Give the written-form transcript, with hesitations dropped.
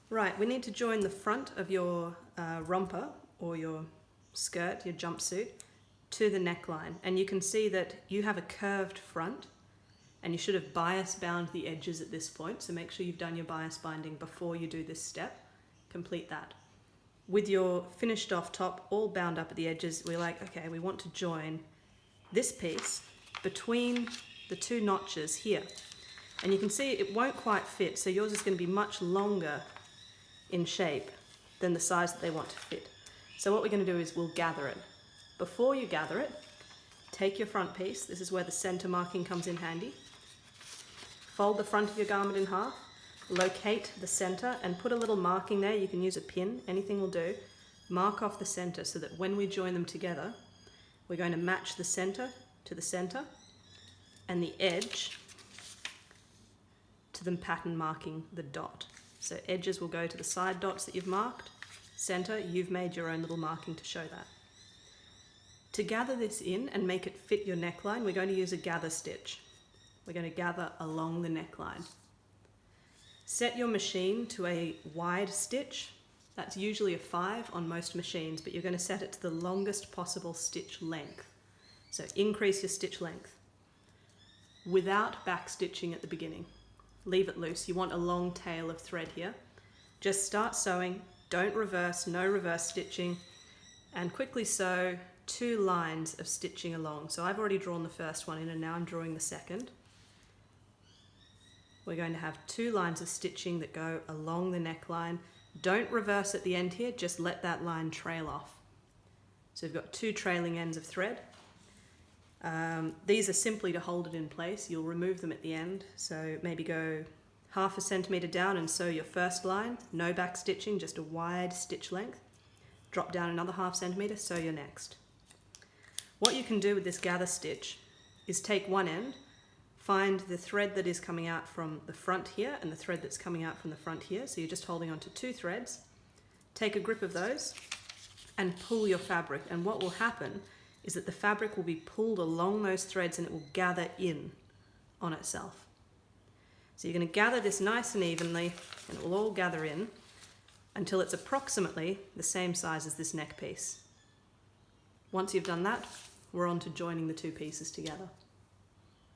Right, we need to join the front of your romper or your skirt, your jumpsuit, to the neckline. And you can see that you have a curved front and you should have bias bound the edges at this point. So make sure you've done your bias binding before you do this step. Complete that. With your finished off top all bound up at the edges, we're like, okay, we want to join this piece between the two notches here. And you can see it won't quite fit, so yours is going to be much longer in shape than the size that they want to fit. So what we're going to do is we'll gather it. Before you gather it, take your front piece. This is where the center marking comes in handy. Fold the front of your garment in half, locate the center and put a little marking there. You can use a pin, anything will do. Mark off the center so that when we join them together, we're going to match the center to the center and the edge to the pattern marking the dot. So edges will go to the side dots that you've marked. Center, you've made your own little marking to show that. To gather this in and make it fit your neckline, we're going to use a gather stitch. We're going to gather along the neckline. Set your machine to a wide stitch. That's usually a 5 on most machines, but you're going to set it to the longest possible stitch length. So increase your stitch length without back stitching at the beginning. Leave it loose. You want a long tail of thread here. Just start sewing, don't reverse, no reverse stitching, and quickly sew 2 lines of stitching along. So I've already drawn the first one in and now I'm drawing the second. We're going to have 2 lines of stitching that go along the neckline. Don't reverse at the end here, just let that line trail off. So we've got 2 trailing ends of thread. These are simply to hold it in place. You'll remove them at the end. So maybe go 1/2 centimeter down and sew your first line. No back stitching, just a wide stitch length. Drop down another 1/2 centimeter, sew your next. What you can do with this gather stitch is take one end, find the thread that is coming out from the front here and the thread that's coming out from the front here. So you're just holding on to 2 threads. Take a grip of those and pull your fabric. And what will happen is that the fabric will be pulled along those threads and it will gather in on itself. So you're going to gather this nice and evenly and it will all gather in until it's approximately the same size as this neck piece. Once you've done that, we're on to joining the 2 pieces together.